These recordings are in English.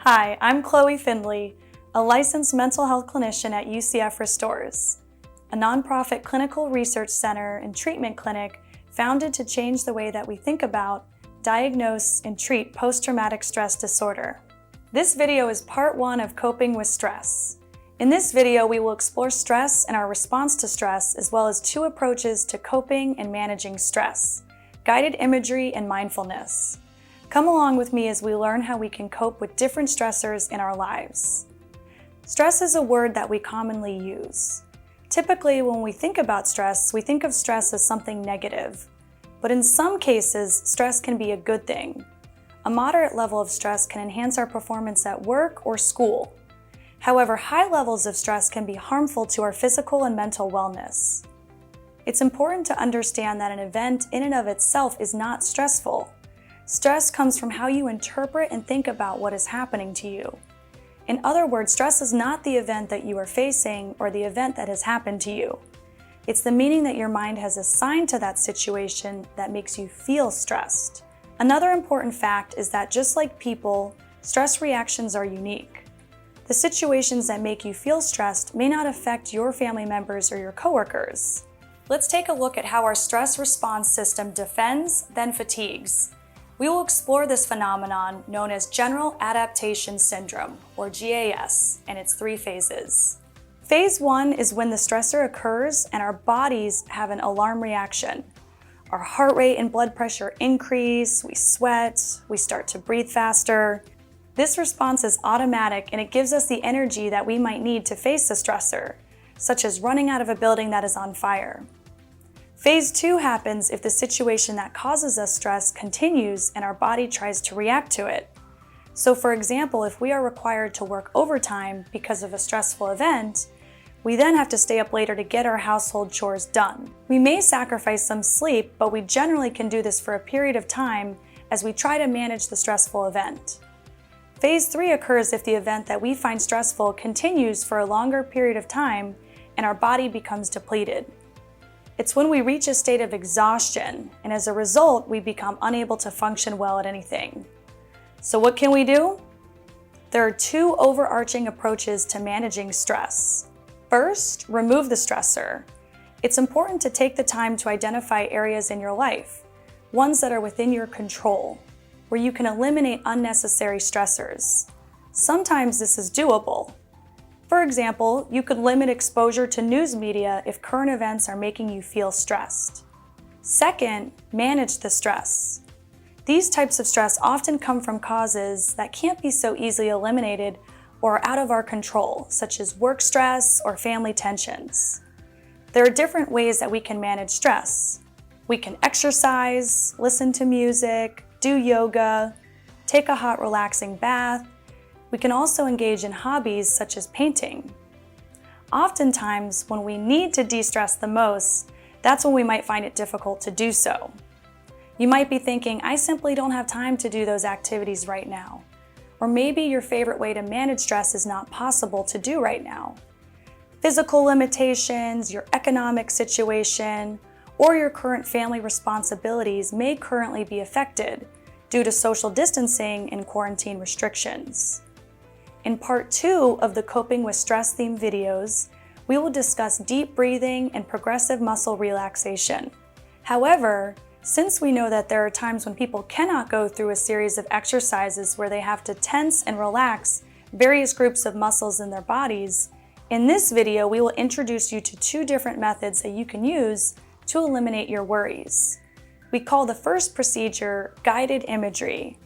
Hi, I'm Chloe Findley, a licensed mental health clinician at UCF Restores, a nonprofit clinical research center and treatment clinic founded to change the way that we think about, diagnose, and treat post-traumatic stress disorder. This video is part one of coping with stress. In this video, we will explore stress and our response to stress, as well as two approaches to coping and managing stress: guided imagery and mindfulness. Come along with me as we learn how we can cope with different stressors in our lives. Stress is a word that we commonly use. Typically, when we think about stress, we think of stress as something negative. But in some cases, stress can be a good thing. A moderate level of stress can enhance our performance at work or school. However, high levels of stress can be harmful to our physical and mental wellness. It's important to understand that an event in and of itself is not stressful. Stress comes from how you interpret and think about what is happening to you. In other words, stress is not the event that you are facing or the event that has happened to you. It's the meaning that your mind has assigned to that situation that makes you feel stressed. Another important fact is that just like people, stress reactions are unique. The situations that make you feel stressed may not affect your family members or your coworkers. Let's take a look at how our stress response system defends, then fatigues. We will explore this phenomenon known as General Adaptation Syndrome, or GAS, and its three phases. Phase 1 is when the stressor occurs and our bodies have an alarm reaction. Our heart rate and blood pressure increase, we sweat, we start to breathe faster. This response is automatic and it gives us the energy that we might need to face the stressor, such as running out of a building that is on fire. Phase 2 happens if the situation that causes us stress continues and our body tries to react to it. So for example, if we are required to work overtime because of a stressful event, we then have to stay up later to get our household chores done. We may sacrifice some sleep, but we generally can do this for a period of time as we try to manage the stressful event. Phase 3 occurs if the event that we find stressful continues for a longer period of time and our body becomes depleted. It's when we reach a state of exhaustion, and as a result, we become unable to function well at anything. So what can we do? There are two overarching approaches to managing stress. First, remove the stressor. It's important to take the time to identify areas in your life, ones that are within your control, where you can eliminate unnecessary stressors. Sometimes this is doable. For example, you could limit exposure to news media if current events are making you feel stressed. Second, manage the stress. These types of stress often come from causes that can't be so easily eliminated or are out of our control, such as work stress or family tensions. There are different ways that we can manage stress. We can exercise, listen to music, do yoga, take a hot, relaxing bath. We can also engage in hobbies such as painting. Oftentimes, when we need to de-stress the most, that's when we might find it difficult to do so. You might be thinking, I simply don't have time to do those activities right now. Or maybe your favorite way to manage stress is not possible to do right now. Physical limitations, your economic situation, or your current family responsibilities may currently be affected due to social distancing and quarantine restrictions. In part 2 of the Coping with Stress themed videos, we will discuss deep breathing and progressive muscle relaxation. However, since we know that there are times when people cannot go through a series of exercises where they have to tense and relax various groups of muscles in their bodies, in this video we will introduce you to two different methods that you can use to eliminate your worries. We call the first procedure guided imagery.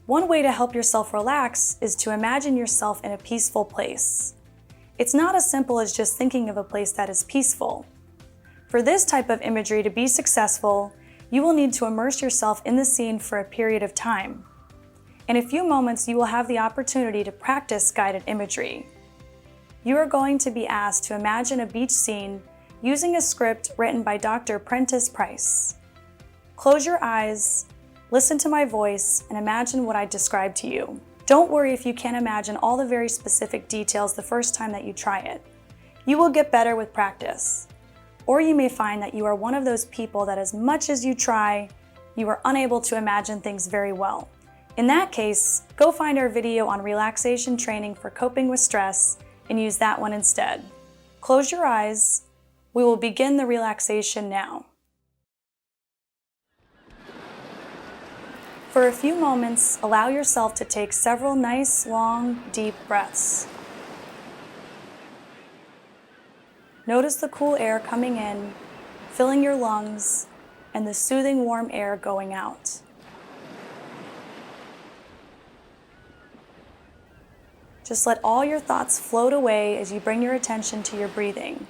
One way to help yourself relax is to imagine yourself in a peaceful place. It's not as simple as just thinking of a place that is peaceful. For this type of imagery to be successful, you will need to immerse yourself in the scene for a period of time. In a few moments, you will have the opportunity to practice guided imagery. You are going to be asked to imagine a beach scene using a script written by Dr. Prentice Price. Close your eyes, listen to my voice, and imagine what I described to you. Don't worry if you can't imagine all the very specific details the first time that you try it. You will get better with practice. Or you may find that you are one of those people that as much as you try, you are unable to imagine things very well. In that case, go find our video on relaxation training for coping with stress and use that one instead. Close your eyes. We will begin the relaxation now. For a few moments, allow yourself to take several nice, long, deep breaths. Notice the cool air coming in, filling your lungs, and the soothing warm air going out. Just let all your thoughts float away as you bring your attention to your breathing,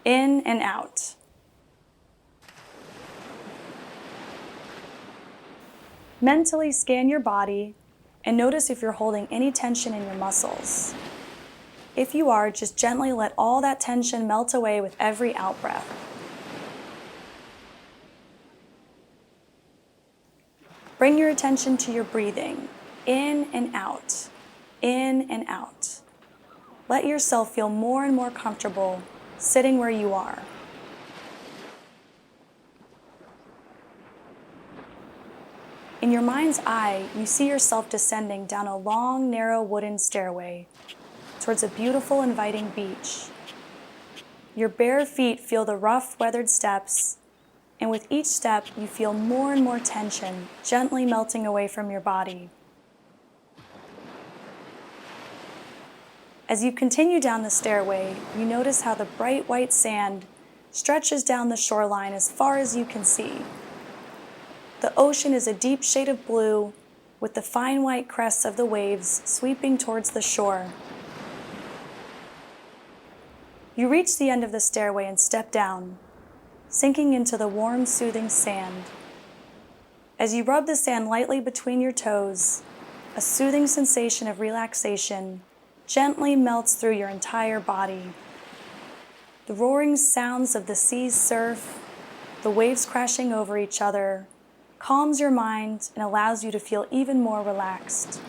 in and out. Mentally scan your body and notice if you're holding any tension in your muscles. If you are, just gently let all that tension melt away with every out-breath. Bring your attention to your breathing, in and out, in and out. Let yourself feel more and more comfortable sitting where you are. In your mind's eye, you see yourself descending down a long, narrow wooden stairway towards a beautiful, inviting beach. Your bare feet feel the rough, weathered steps, and with each step, you feel more and more tension gently melting away from your body. As you continue down the stairway, you notice how the bright white sand stretches down the shoreline as far as you can see. The ocean is a deep shade of blue, with the fine white crests of the waves sweeping towards the shore. You reach the end of the stairway and step down, sinking into the warm, soothing sand. As you rub the sand lightly between your toes, a soothing sensation of relaxation gently melts through your entire body. The roaring sounds of the sea's surf, the waves crashing over each other, calms your mind and allows you to feel even more relaxed.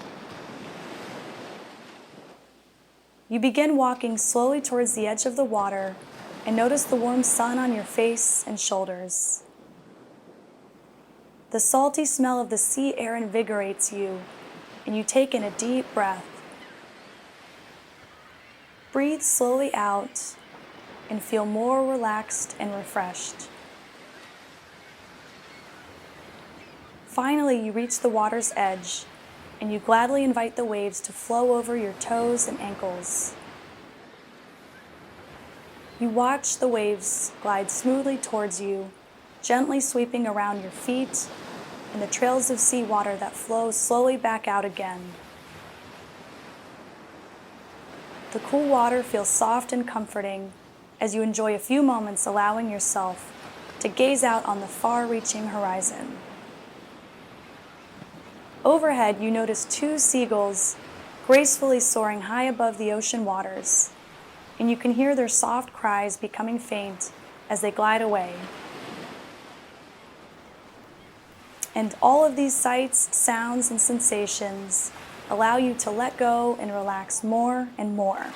You begin walking slowly towards the edge of the water and notice the warm sun on your face and shoulders. The salty smell of the sea air invigorates you, and you take in a deep breath. Breathe slowly out and feel more relaxed and refreshed. Finally, you reach the water's edge, and you gladly invite the waves to flow over your toes and ankles. You watch the waves glide smoothly towards you, gently sweeping around your feet and the trails of seawater that flow slowly back out again. The cool water feels soft and comforting as you enjoy a few moments allowing yourself to gaze out on the far-reaching horizon. Overhead, you notice two seagulls gracefully soaring high above the ocean waters, and you can hear their soft cries becoming faint as they glide away. And all of these sights, sounds, and sensations allow you to let go and relax more and more.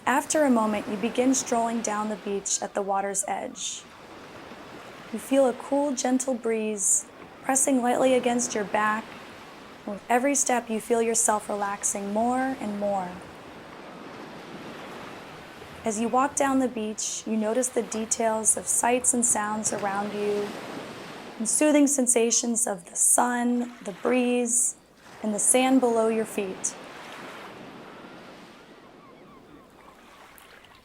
After a moment, you begin strolling down the beach at the water's edge. You feel a cool, gentle breeze pressing lightly against your back, and with every step you feel yourself relaxing more and more. As you walk down the beach, you notice the details of sights and sounds around you, and soothing sensations of the sun, the breeze, and the sand below your feet.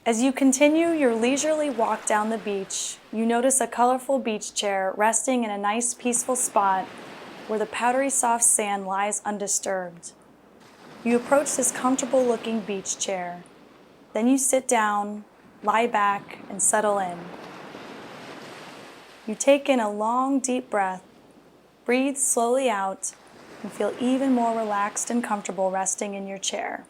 As you continue your leisurely walk down the beach, you notice a colorful beach chair resting in a nice, peaceful spot where the powdery soft sand lies undisturbed. You approach this comfortable-looking beach chair. Then you sit down, lie back, and settle in. You take in a long, deep breath, breathe slowly out, and feel even more relaxed and comfortable resting in your chair.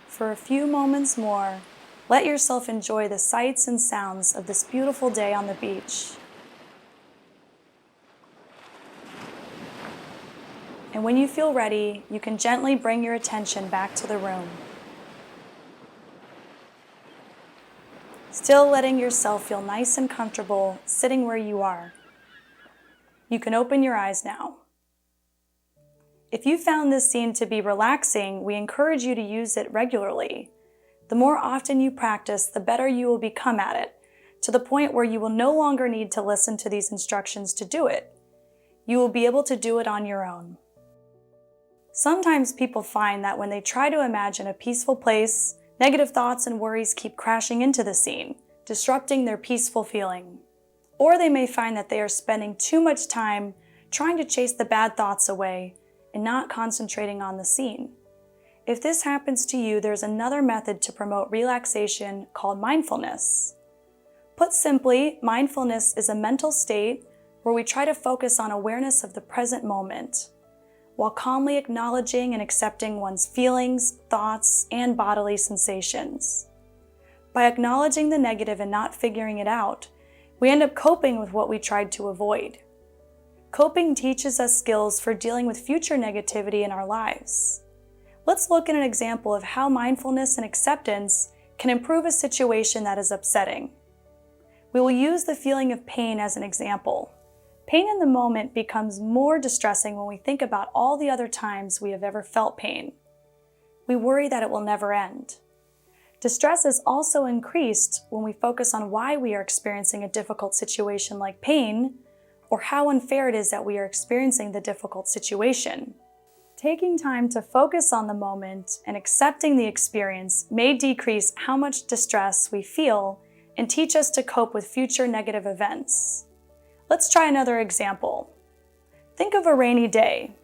For a few moments more, let yourself enjoy the sights and sounds of this beautiful day on the beach. And when you feel ready, you can gently bring your attention back to the room. still letting yourself feel nice and comfortable sitting where you are. You can open your eyes now. If you found this scene to be relaxing, we encourage you to use it regularly. The more often you practice, the better you will become at it, to the point where you will no longer need to listen to these instructions to do it. You will be able to do it on your own. Sometimes people find that when they try to imagine a peaceful place, negative thoughts and worries keep crashing into the scene, disrupting their peaceful feeling. Or they may find that they are spending too much time trying to chase the bad thoughts away and not concentrating on the scene. If this happens to you, there's another method to promote relaxation called mindfulness. Put simply, mindfulness is a mental state where we try to focus on awareness of the present moment, while calmly acknowledging and accepting one's feelings, thoughts, and bodily sensations. By acknowledging the negative and not figuring it out, we end up coping with what we tried to avoid. Coping teaches us skills for dealing with future negativity in our lives. Let's look at an example of how mindfulness and acceptance can improve a situation that is upsetting. We will use the feeling of pain as an example. Pain in the moment becomes more distressing when we think about all the other times we have ever felt pain. We worry that it will never end. Distress is also increased when we focus on why we are experiencing a difficult situation like pain, or how unfair it is that we are experiencing the difficult situation. Taking time to focus on the moment and accepting the experience may decrease how much distress we feel and teach us to cope with future negative events. Let's try another example. Think of a rainy day.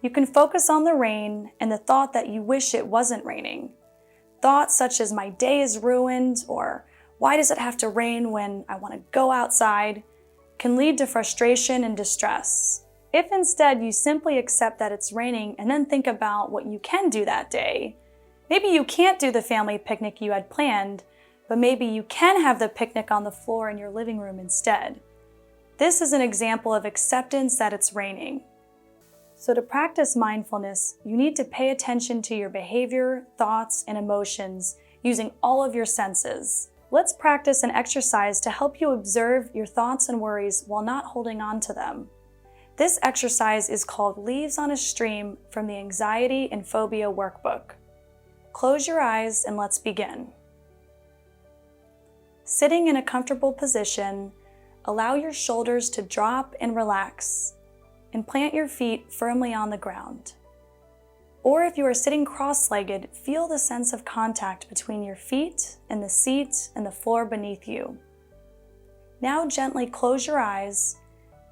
You can focus on the rain and the thought that you wish it wasn't raining. Thoughts such as my day is ruined, or why does it have to rain when I want to go outside, can lead to frustration and distress. If instead you simply accept that it's raining and then think about what you can do that day, maybe you can't do the family picnic you had planned, but maybe you can have the picnic on the floor in your living room instead. This is an example of acceptance that it's raining. So to practice mindfulness, you need to pay attention to your behavior, thoughts, and emotions using all of your senses. Let's practice an exercise to help you observe your thoughts and worries while not holding on to them. This exercise is called Leaves on a Stream from the Anxiety and Phobia Workbook. Close your eyes and let's begin. Sitting in a comfortable position, allow your shoulders to drop and relax, and plant your feet firmly on the ground. Or if you are sitting cross-legged, feel the sense of contact between your feet and the seat and the floor beneath you. Now gently close your eyes,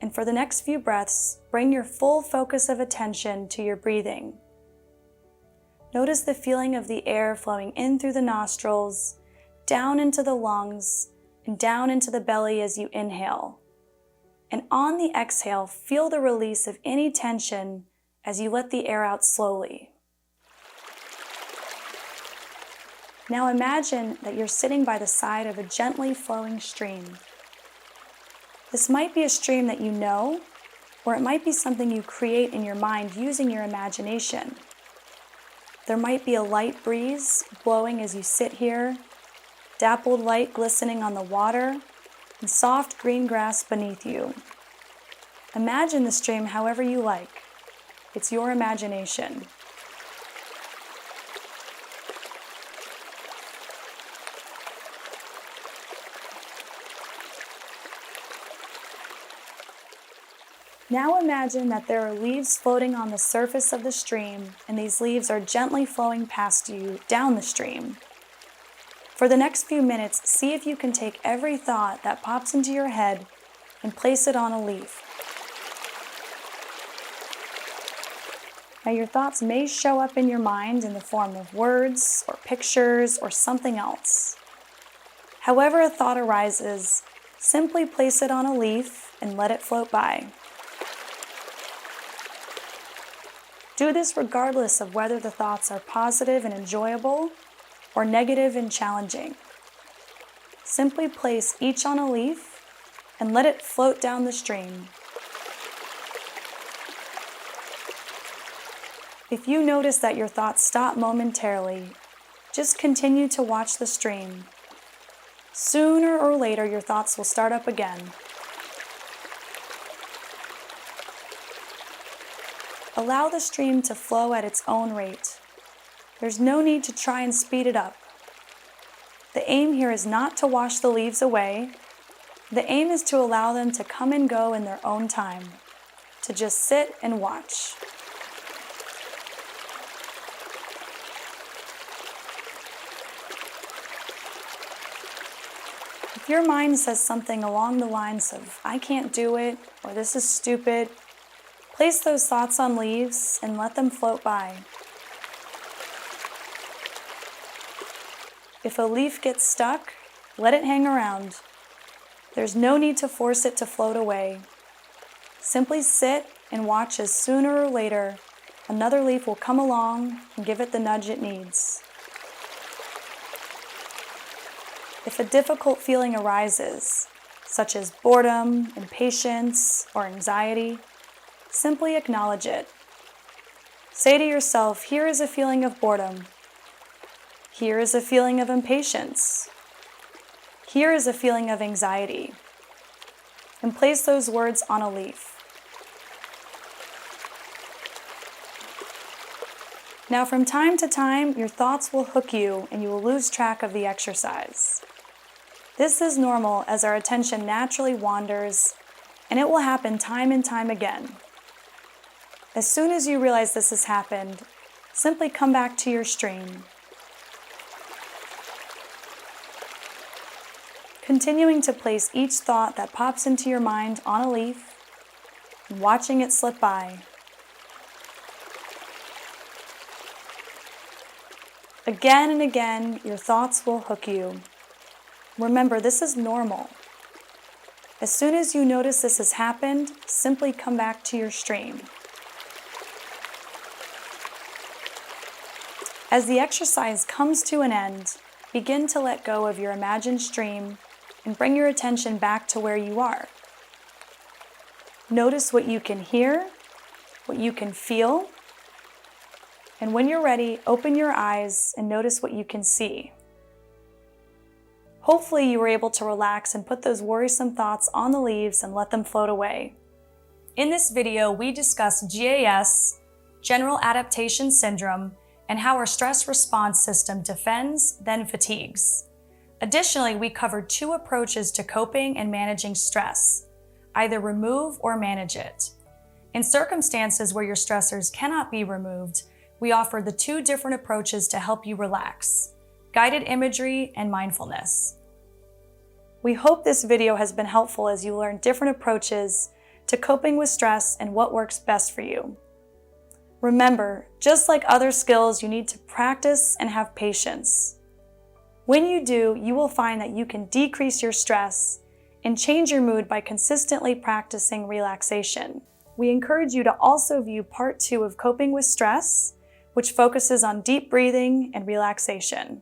and for the next few breaths, bring your full focus of attention to your breathing. Notice the feeling of the air flowing in through the nostrils, down into the lungs, and down into the belly as you inhale. And on the exhale, feel the release of any tension as you let the air out slowly. Now imagine that you're sitting by the side of a gently flowing stream. This might be a stream that you know, or it might be something you create in your mind using your imagination. There might be a light breeze blowing as you sit here, dappled light glistening on the water, and soft green grass beneath you. Imagine the stream however you like. It's your imagination. Now imagine that there are leaves floating on the surface of the stream, and these leaves are gently flowing past you down the stream. For the next few minutes, see if you can take every thought that pops into your head and place it on a leaf. Now your thoughts may show up in your mind in the form of words or pictures or something else. However a thought arises, simply place it on a leaf and let it float by. Do this regardless of whether the thoughts are positive and enjoyable or negative and challenging. Simply place each on a leaf and let it float down the stream. If you notice that your thoughts stop momentarily, just continue to watch the stream. Sooner or later, your thoughts will start up again. Allow the stream to flow at its own rate. There's no need to try and speed it up. The aim here is not to wash the leaves away. The aim is to allow them to come and go in their own time, to just sit and watch. If your mind says something along the lines of, "I can't do it," or "this is stupid," place those thoughts on leaves and let them float by. If a leaf gets stuck, let it hang around. There's no need to force it to float away. Simply sit and watch as sooner or later another leaf will come along and give it the nudge it needs. If a difficult feeling arises, such as boredom, impatience, or anxiety, simply acknowledge it. Say to yourself, "Here is a feeling of boredom. Here is a feeling of impatience. Here is a feeling of anxiety." And place those words on a leaf. Now, from time to time, your thoughts will hook you and you will lose track of the exercise. This is normal as our attention naturally wanders, and it will happen time and time again. As soon as you realize this has happened, simply come back to your stream. Continuing to place each thought that pops into your mind on a leaf and watching it slip by. Again and again, your thoughts will hook you. Remember, this is normal. As soon as you notice this has happened, simply come back to your stream. As the exercise comes to an end, begin to let go of your imagined stream and bring your attention back to where you are. Notice what you can hear, what you can feel, and when you're ready, open your eyes and notice what you can see. Hopefully you were able to relax and put those worrisome thoughts on the leaves and let them float away. In this video, we discuss GAS, General Adaptation Syndrome, and how our stress response system defends, then fatigues. Additionally, we covered 2 approaches to coping and managing stress: either remove or manage it. In circumstances where your stressors cannot be removed, we offer the 2 different approaches to help you relax: guided imagery and mindfulness. We hope this video has been helpful as you learn different approaches to coping with stress and what works best for you. Remember, just like other skills, you need to practice and have patience. When you do, you will find that you can decrease your stress and change your mood by consistently practicing relaxation. We encourage you to also view part 2 of Coping with Stress, which focuses on deep breathing and relaxation.